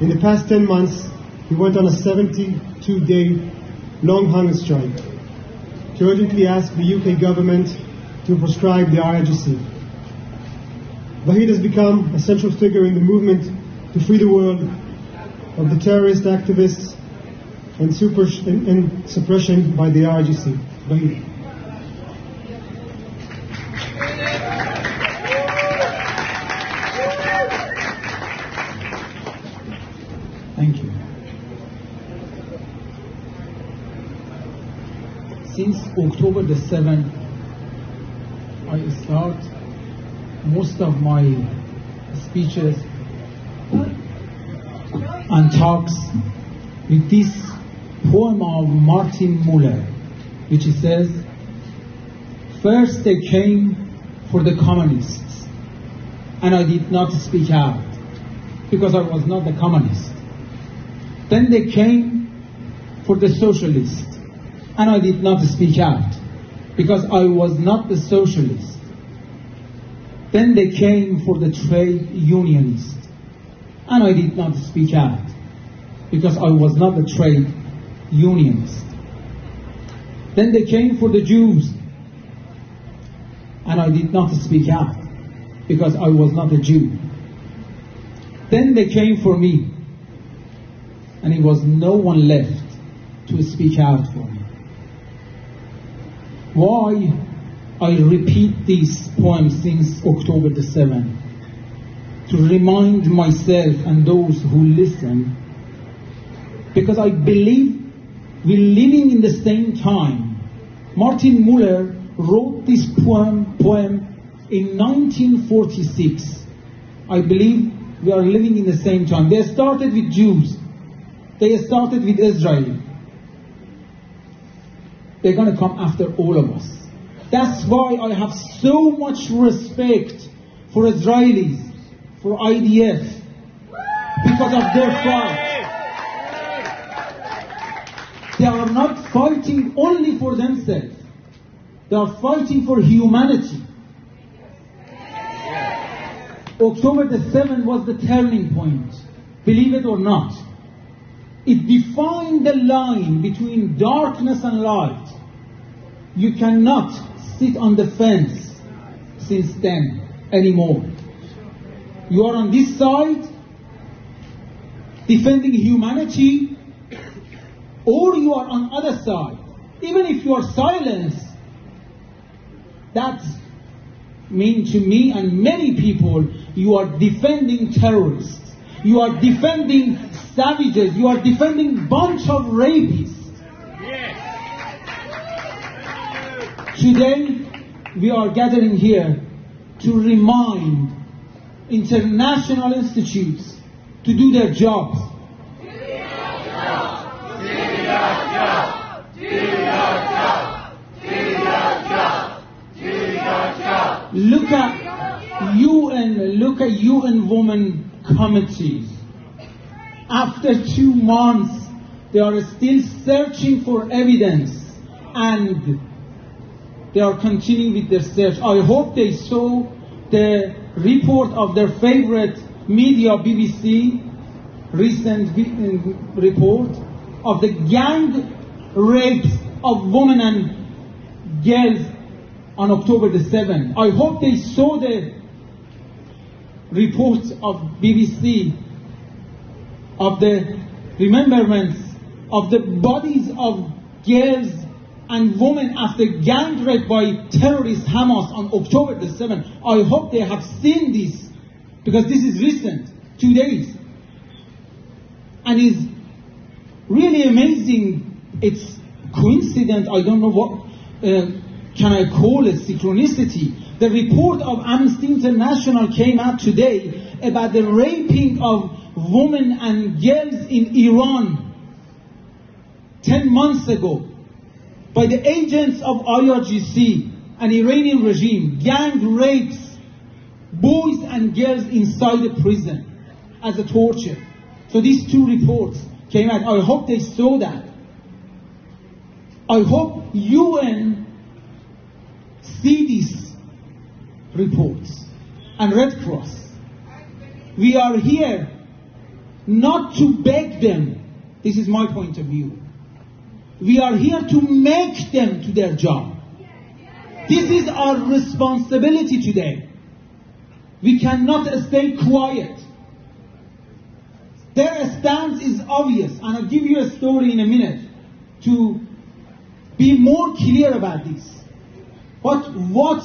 In the past 10 months, he went on a 72-day long hunger strike to urgently ask the UK government to proscribe the IRGC. Vahid has become a central figure in the movement to free the world of the terrorist activists and suppression by the IRGC. Vahid. Thank you. Since October the 7th, I start most of my speeches and talks with this poem of Martin Muller, which says, "First they came for the communists, and I did not speak out, because I was not the communist. Then they came for the socialists, and I did not speak out, because I was not the socialist. Then they came for the trade unionist, and I did not speak out, because I was not the trade unionist. Then they came for the Jews, and I did not speak out, because I was not a Jew. Then they came for me, and there was no one left to speak out for me." Why I repeat this poem since October the 7th? To remind myself and those who listen, because I believe we're living in the same time. Martin Muller wrote this poem in 1946. I believe we are living in the same time. They started with Jews. They started with Israel. They're going to come after all of us. That's why I have so much respect for Israelis, for IDF, because of their fight. They are not fighting only for themselves. They are fighting for humanity. October the 7th was the turning point, believe it or not. It defined the line between darkness and light. You cannot sit on the fence since then anymore. You are on this side, defending humanity, or you are on other side. Even if you are silenced, that means to me and many people, you are defending terrorists. You are defending savages. You are defending bunch of rapists. Yes. Today, we are gathering here to remind international institutes to do their jobs. Do your job. Do your job. Do your job. Do your job. Do your job. Look at UN Women committees. After 2 months, they are still searching for evidence, and they are continuing with their search. I hope they saw the report of their favorite media, BBC, recent report of the gang rapes of women and girls on October the 7th. I hope they saw the reports of BBC of the remembrance of the bodies of girls and women after gang rape by terrorist Hamas on October the 7th. I hope they have seen this, because this is recent, 2 days. And it's really amazing. It's coincident. I don't know what can I call it, synchronicity. The report of Amnesty International came out today about the raping of women and girls in Iran 10 months ago by the agents of IRGC, an Iranian regime. Gang rapes boys and girls inside the prison as a torture. So these 2 reports came out. I hope they saw that. I hope UN see these reports, and Red Cross. We are here not to beg them. This is my point of view. We are here to make them do their job. This is our responsibility today. We cannot stay quiet. Their stance is obvious, and I'll give you a story in a minute to be more clear about this. But what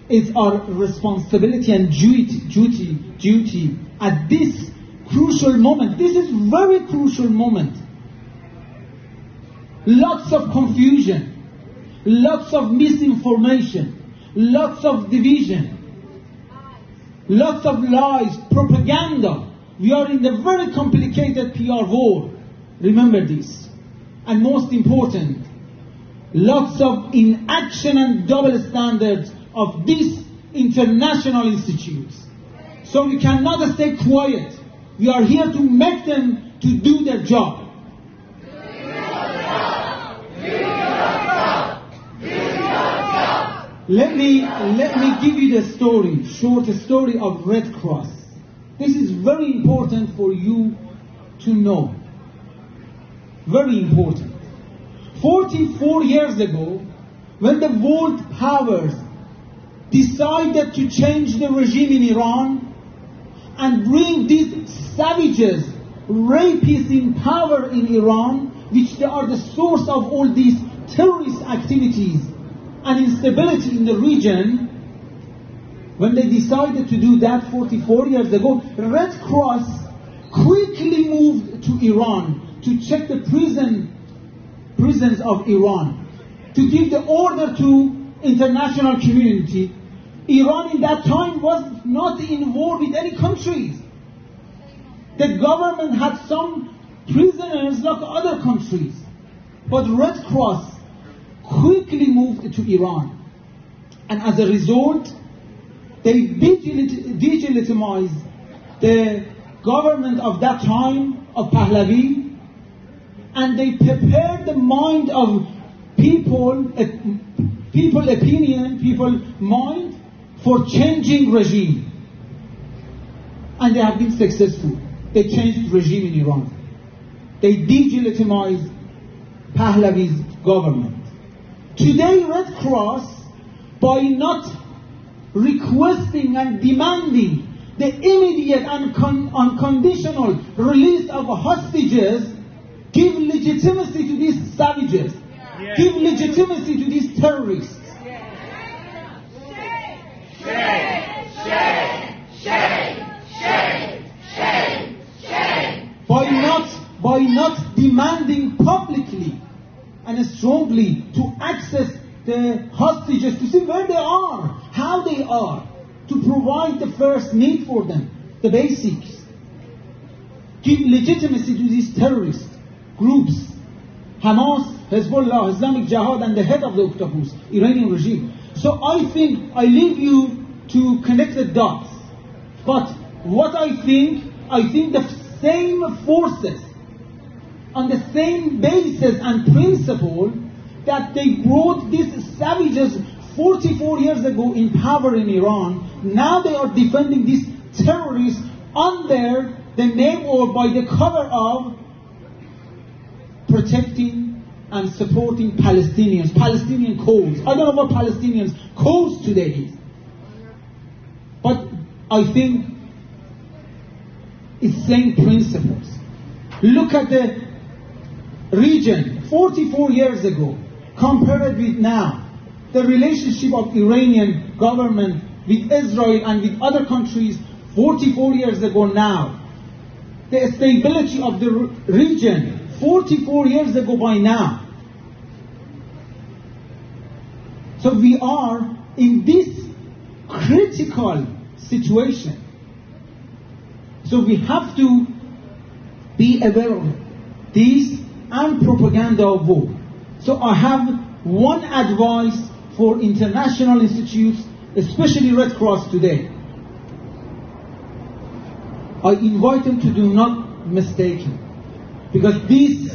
is our responsibility and duty at this crucial moment? This is a very crucial moment. Lots of confusion, lots of misinformation, lots of division, lots of lies, propaganda. We are in a very complicated PR war. Remember this. And most important, lots of inaction and double standards of these international institutes. So we cannot stay quiet. We are here to make them to do their job. Let me give you the story, short story of Red Cross. This is very important for you to know. Very important. 44 years ago, when the world powers decided to change the regime in Iran and bring these savages, rapists in power in Iran, which they are the source of all these terrorist activities and instability in the region, when they decided to do that 44 years ago, Red Cross quickly moved to Iran to check the prisons of Iran, to give the order to international community. Iran in that time was not in war with any countries. The government had some prisoners like other countries. But Red Cross quickly moved to Iran. And as a result, they de-legitimized the government of that time, of Pahlavi, and they prepared the mind of people mind for changing regime. And they have been successful. They changed regime in Iran. They de-legitimized Pahlavi's government. Today, Red Cross, by not requesting and demanding the immediate and unconditional release of hostages, give legitimacy to these savages, give legitimacy to these terrorists. By not demanding publicly and strongly to access the hostages, to see where they are, how they are, to provide the first need for them, the basics. Give legitimacy to these terrorist groups, Hamas, Hezbollah, Islamic Jihad, and the head of the octopus, Iranian regime. So I think I leave you to connect the dots. But what I think the same forces, on the same basis and principle that they brought these savages 44 years ago in power in Iran, now they are defending these terrorists under the name or by the cover of protecting and supporting Palestinians, Palestinian cause. I don't know what Palestinians' cause today is. But I think it's same principles. Look at the region 44 years ago, compared with now. The relationship of Iranian government with Israel and with other countries 44 years ago now. The stability of the region 44 years ago by now. So we are in this critical situation. So we have to be aware of this and propaganda of war. So I have one advice for international institutes, especially Red Cross today. I invite them to do not mistake it. Because these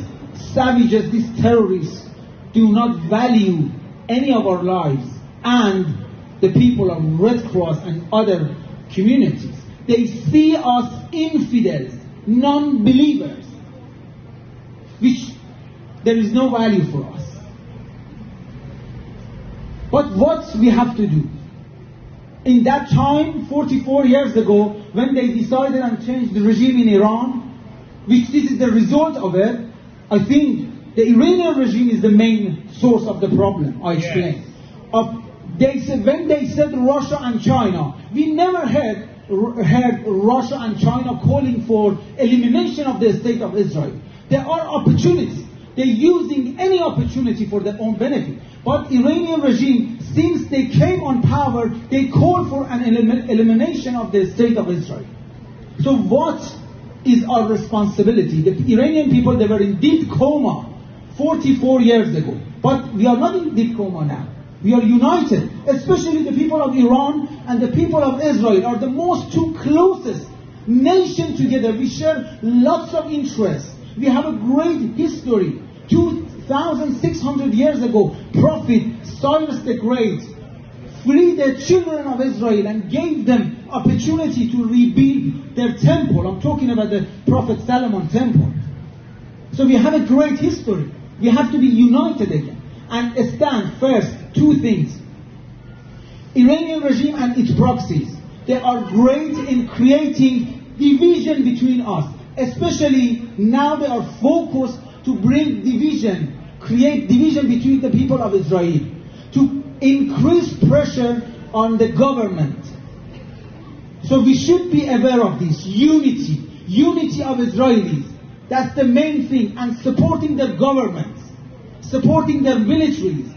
savages, these terrorists, do not value any of our lives and the people of Red Cross and other communities. They see us infidels, non-believers, which there is no value for us. But what we have to do? In that time, 44 years ago, when they decided and changed the regime in Iran, which this is the result of it, I think the Iranian regime is the main source of the problem, I explained. Yes. When they said Russia and China, we never heard Russia and China calling for elimination of the state of Israel. There are opportunities. They're using any opportunity for their own benefit. But Iranian regime, since they came on power, they called for an elimination of the state of Israel. So what is our responsibility? The Iranian people, they were in deep coma 44 years ago. But we are not in deep coma now. We are united. Especially the people of Iran and the people of Israel are the most two closest nations together. We share lots of interests. We have a great history. 2,600 years ago, Prophet Cyrus the Great freed the children of Israel and gave them opportunity to rebuild their temple. I'm talking about the Prophet Solomon temple. So we have a great history. We have to be united again and stand first. Two things. Iranian regime and its proxies, they are great in creating division between us. Especially now they are focused to bring division, create division between the people of Israel, to increase pressure on the government. So we should be aware of this. Unity of Israelis. That's the main thing. And supporting their governments, supporting their militaries.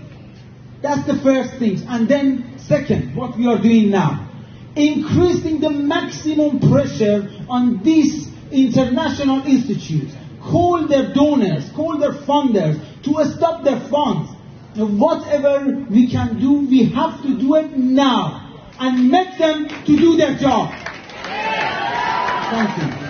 That's the first thing. And then second, what we are doing now, increasing the maximum pressure on these international institutes. Call their donors, call their funders to stop their funds. Whatever we can do, we have to do it now and make them to do their job. Thank you.